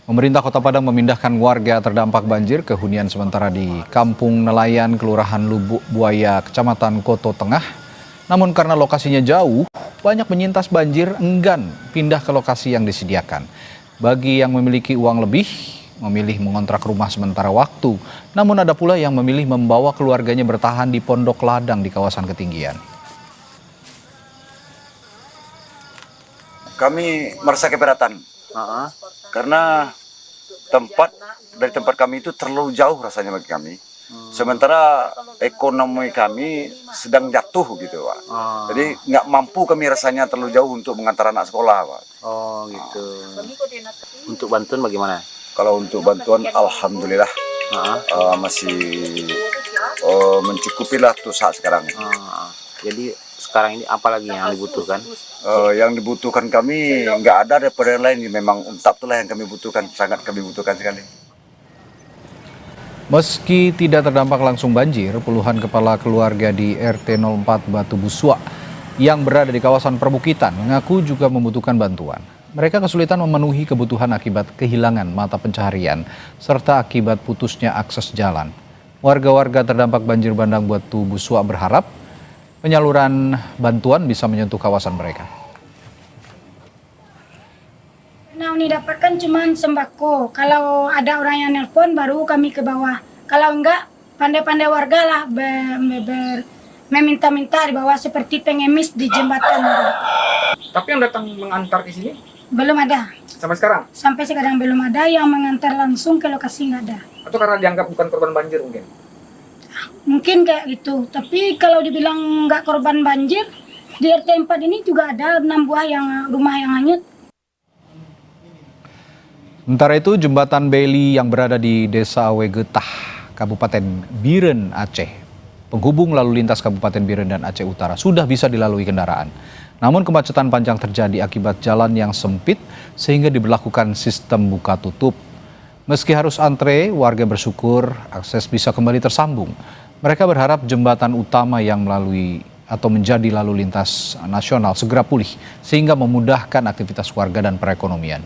Pemerintah Kota Padang memindahkan warga terdampak banjir ke hunian sementara di Kampung Nelayan, Kelurahan Lubuk Buaya, Kecamatan Koto Tengah. Namun karena lokasinya jauh, banyak penyintas banjir enggan pindah ke lokasi yang disediakan. Bagi yang memiliki uang lebih, memilih mengontrak rumah sementara waktu. Namun ada pula yang memilih membawa keluarganya bertahan di pondok ladang di kawasan ketinggian. Kami merasa keberatan karena dari tempat kami itu terlalu jauh rasanya bagi kami. Sementara ekonomi kami sedang jatuh gitu, Pak. Jadi nggak mampu kami rasanya terlalu jauh untuk mengantar anak sekolah, Pak. Oh gitu. Untuk bantuan bagaimana? Kalau untuk bantuan, alhamdulillah masih mencukupi lah tuh saat sekarang. Jadi sekarang ini apa lagi yang dibutuhkan? Yang dibutuhkan kami nggak ada daripada yang lain. Memang untap itulah yang kami butuhkan, sangat kami butuhkan sekali. Meski tidak terdampak langsung banjir, puluhan kepala keluarga di RT 04 Batu Buswa yang berada di kawasan perbukitan mengaku juga membutuhkan bantuan. Mereka kesulitan memenuhi kebutuhan akibat kehilangan mata pencaharian serta akibat putusnya akses jalan. Warga-warga terdampak banjir bandang Batu Buswa berharap penyaluran bantuan bisa menyentuh kawasan mereka. Nah, ini dapatkan cuma sembako. Kalau ada orang yang nelpon baru kami ke bawah. Kalau enggak, pandai-pandai warga lah meminta-minta di bawah seperti pengemis di jembatan. Tapi yang datang mengantar ke sini? Belum ada. Sampai sekarang? Sampai sekarang belum ada yang mengantar langsung ke lokasi, nggak ada. Atau karena dianggap bukan korban banjir mungkin? Mungkin kayak gitu. Tapi kalau dibilang nggak korban banjir, di RT 4 ini juga ada 6 buah rumah yang hanyut. Sementara itu, jembatan Beli yang berada di Desa Wegetah, Kabupaten Biren, Aceh, penghubung lalu lintas Kabupaten Biren dan Aceh Utara, sudah bisa dilalui kendaraan. Namun kemacetan panjang terjadi akibat jalan yang sempit sehingga diberlakukan sistem buka tutup. Meski harus antre, warga bersyukur akses bisa kembali tersambung. Mereka berharap jembatan utama yang melalui atau menjadi lalu lintas nasional segera pulih sehingga memudahkan aktivitas warga dan perekonomian.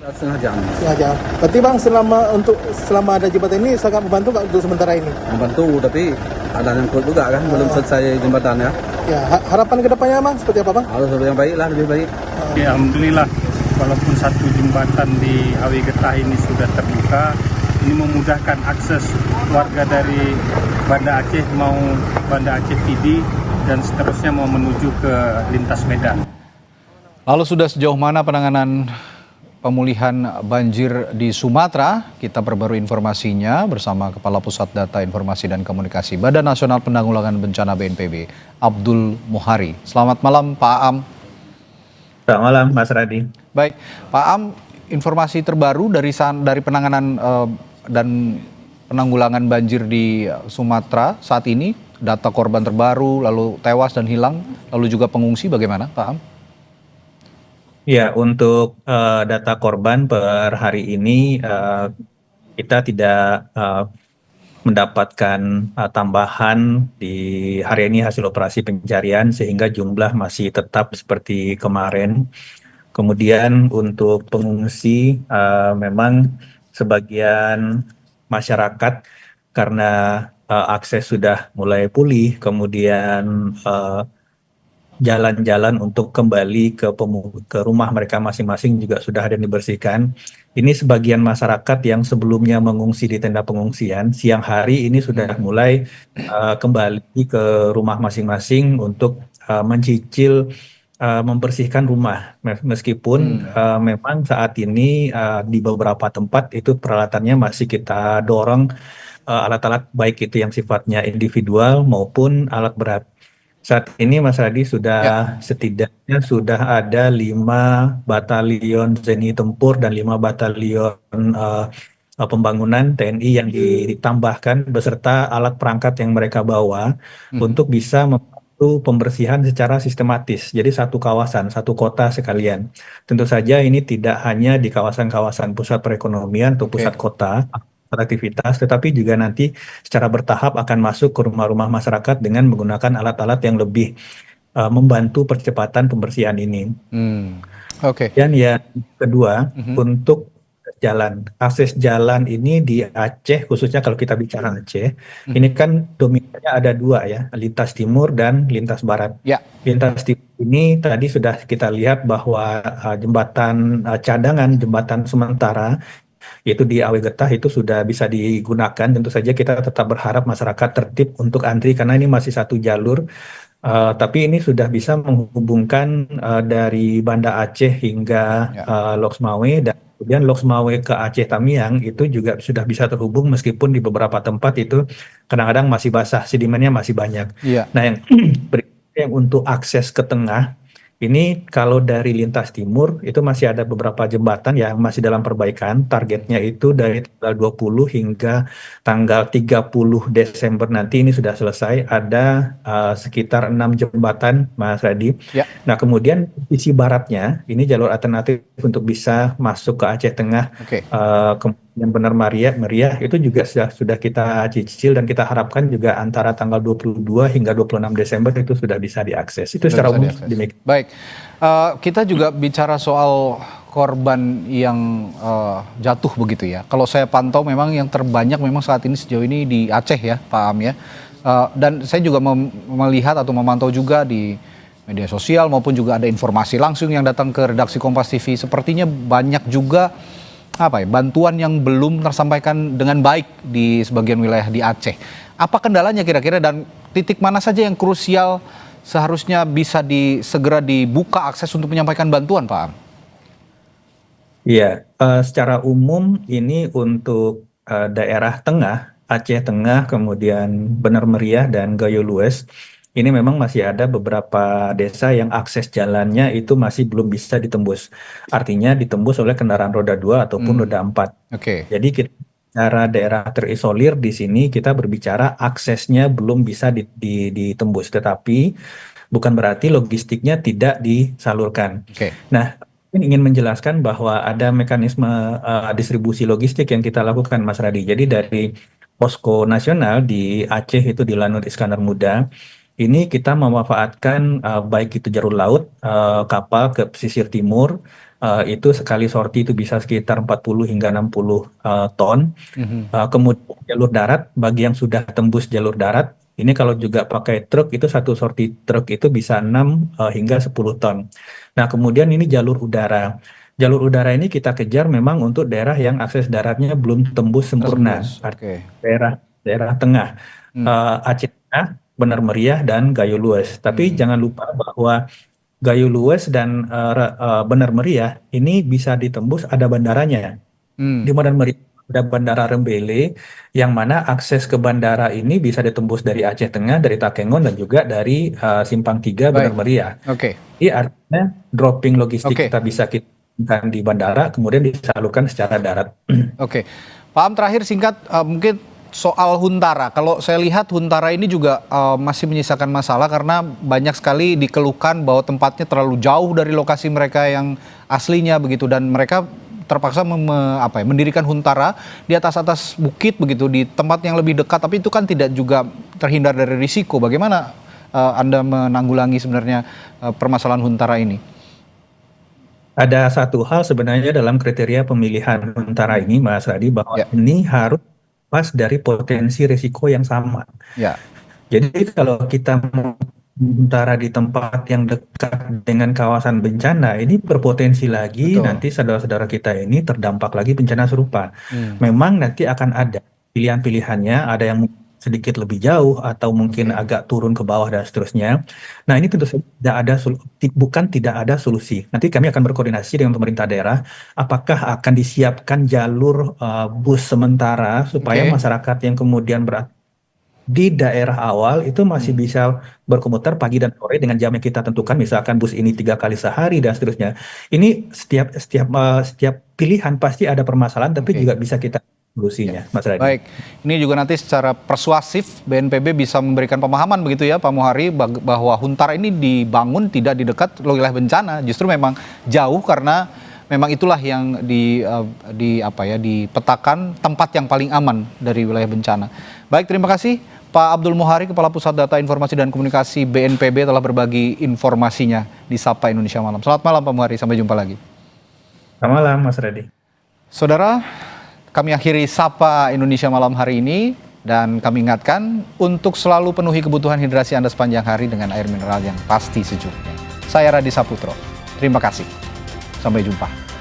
Setengah jam. Berarti Bang selama ada jembatan ini sangat membantu nggak untuk sementara ini? Membantu, tapi ada yang kuat juga kan, belum selesai jembatannya. Ya, harapan kedepannya Bang seperti apa Bang? Harus lebih baik lah, lebih baik. Ya, alhamdulillah, walaupun satu jembatan di Awi Getah ini sudah terbuka, ini memudahkan akses warga dari Banda Aceh mau Banda Aceh Pidi dan seterusnya mau menuju ke lintas Medan. Lalu sudah sejauh mana penanganan pemulihan banjir di Sumatera? Kita perbarui informasinya bersama Kepala Pusat Data Informasi dan Komunikasi Badan Nasional Penanggulangan Bencana BNPB, Abdul Muhari. Selamat malam Pak Am. Selamat malam Mas Radi. Baik, Pak Am, informasi terbaru dari penanganan dan penanggulangan banjir di Sumatera saat ini, data korban terbaru, lalu tewas dan hilang, lalu juga pengungsi bagaimana Pak Am? Ya, untuk data korban per hari ini kita tidak mendapatkan tambahan di hari ini hasil operasi pencarian sehingga jumlah masih tetap seperti kemarin. Kemudian untuk pengungsi memang sebagian masyarakat karena akses sudah mulai pulih, kemudian jalan-jalan untuk kembali ke rumah mereka masing-masing juga sudah ada yang dibersihkan. Ini sebagian masyarakat yang sebelumnya mengungsi di tenda pengungsian, siang hari ini sudah mulai kembali ke rumah masing-masing untuk mencicil membersihkan rumah. Meskipun memang saat ini di beberapa tempat itu peralatannya masih kita dorong alat-alat baik itu yang sifatnya individual maupun alat berat. Saat ini Mas Radi setidaknya sudah ada 5 batalion TNI Tempur dan 5 batalion pembangunan TNI yang ditambahkan beserta alat perangkat yang mereka bawa untuk bisa membantu pembersihan secara sistematis. Jadi satu kawasan, satu kota sekalian. Tentu saja ini tidak hanya di kawasan-kawasan pusat perekonomian atau pusat kota, aktivitas, tetapi juga nanti secara bertahap akan masuk ke rumah-rumah masyarakat dengan menggunakan alat-alat yang lebih membantu percepatan pembersihan ini. Oke. Dan yang kedua, untuk jalan, akses jalan ini di Aceh, khususnya kalau kita bicara Aceh, ini kan dominannya ada dua ya, lintas timur dan lintas barat. Ya. Lintas timur ini tadi sudah kita lihat bahwa jembatan cadangan, jembatan sementara, yaitu di Awe Getah itu sudah bisa digunakan. Tentu saja kita tetap berharap masyarakat tertib untuk antri karena ini masih satu jalur. Tapi ini sudah bisa menghubungkan dari Banda Aceh hingga Loks Mawe, dan kemudian Loks Mawe ke Aceh Tamiang itu juga sudah bisa terhubung meskipun di beberapa tempat itu kadang-kadang masih basah, sedimennya masih banyak. Iya. Nah, yang berikutnya yang untuk akses ke tengah, ini kalau dari lintas timur itu masih ada beberapa jembatan yang masih dalam perbaikan. Targetnya itu dari tanggal 20 hingga tanggal 30 Desember nanti ini sudah selesai. Ada sekitar 6 jembatan, Mas Radi. Ya. Nah, kemudian sisi baratnya ini jalur alternatif untuk bisa masuk ke Aceh Tengah. Oke. Kemudian Benar Meriah itu juga sudah kita cicil dan kita harapkan juga antara tanggal 22 hingga 26 Desember itu sudah bisa diakses. Itu Sudah secara bisa umum diakses. demikian. Baik, kita juga bicara soal korban yang jatuh begitu ya. Kalau saya pantau memang yang terbanyak memang saat ini sejauh ini di Aceh ya, Pak Am ya. Dan saya juga melihat atau memantau juga di media sosial maupun juga ada informasi langsung yang datang ke redaksi Kompas TV. Sepertinya banyak juga bantuan yang belum tersampaikan dengan baik di sebagian wilayah di Aceh. Apa kendalanya kira-kira dan titik mana saja yang krusial seharusnya bisa segera dibuka akses untuk menyampaikan bantuan, Pak Am? Iya, secara umum ini untuk daerah tengah, Aceh Tengah, kemudian Benar Meriah dan Gayo Lues, ini memang masih ada beberapa desa yang akses jalannya itu masih belum bisa ditembus. Artinya ditembus oleh kendaraan roda 2 ataupun roda 4. Oke. Jadi kita bicara daerah terisolir di sini kita berbicara aksesnya belum bisa ditembus, tetapi bukan berarti logistiknya tidak disalurkan. Oke. Nah, ingin menjelaskan bahwa ada mekanisme distribusi logistik yang kita lakukan, Mas Radi. Jadi dari posko nasional di Aceh itu di Lanut Iskandar Muda, ini kita memanfaatkan baik itu jalur laut, kapal ke pesisir timur, itu sekali sorti itu bisa sekitar 40 hingga 60 ton. Kemudian jalur darat, bagi yang sudah tembus jalur darat, ini kalau juga pakai truk itu satu sorti truk itu bisa 6 hingga 10 ton. Nah, kemudian ini jalur udara. Jalur udara ini kita kejar memang untuk daerah yang akses daratnya belum tembus sempurna. Oke. Daerah tengah, Aceh Tengah, Benar Meriah dan Gayo Lues. Tapi jangan lupa bahwa Gayo Lues dan Benar Meriah ini bisa ditembus, ada bandaranya. Di Benar Meriah ada Bandara Rembele, yang mana akses ke bandara ini bisa ditembus dari Aceh Tengah, dari Takengon, dan juga dari Simpang 3 Benar Meriah. Oke. Jadi artinya dropping logistik Oke. kita bisa di bandara, kemudian disalurkan secara darat. Oke. Pak Am, terakhir singkat mungkin soal Huntara. Kalau saya lihat Huntara ini juga masih menyisakan masalah karena banyak sekali dikeluhkan bahwa tempatnya terlalu jauh dari lokasi mereka yang aslinya begitu, dan mereka terpaksa mendirikan Huntara di atas bukit begitu, di tempat yang lebih dekat, tapi itu kan tidak juga terhindar dari risiko. Bagaimana Anda menanggulangi sebenarnya permasalahan Huntara ini? Ada satu hal sebenarnya dalam kriteria pemilihan Huntara ini, Mas Radi, bahwa ini harus pas dari potensi risiko yang sama. Ya. Jadi kalau kita Huntara di tempat yang dekat dengan kawasan bencana, ini berpotensi lagi nanti saudara-saudara kita ini terdampak lagi bencana serupa. Memang nanti akan ada pilihan-pilihannya, ada yang sedikit lebih jauh atau mungkin agak turun ke bawah dan seterusnya. Nah, ini tentu saja tidak ada solusi. Nanti kami akan berkoordinasi dengan pemerintah daerah apakah akan disiapkan jalur bus sementara supaya masyarakat yang kemudian di daerah awal itu masih bisa berkomuter pagi dan sore dengan jam yang kita tentukan, misalkan bus ini 3 kali sehari dan seterusnya. Ini setiap pilihan pasti ada permasalahan, tapi juga bisa kita solusinya, Mas Radi. Baik, ini juga nanti secara persuasif BNPB bisa memberikan pemahaman begitu ya Pak Muhari, bahwa Huntara ini dibangun tidak di dekat wilayah bencana, justru memang jauh karena memang itulah yang dipetakan tempat yang paling aman dari wilayah bencana. Baik, terima kasih Pak Abdul Muhari, Kepala Pusat Data Informasi dan Komunikasi BNPB telah berbagi informasinya di Sapa Indonesia Malam. Selamat malam Pak Muhari, sampai jumpa lagi. Selamat malam Mas Redi. Saudara, kami akhiri Sapa Indonesia Malam hari ini dan kami ingatkan untuk selalu penuhi kebutuhan hidrasi Anda sepanjang hari dengan air mineral yang pasti sejuknya. Saya Radi Saputro, terima kasih. Sampai jumpa.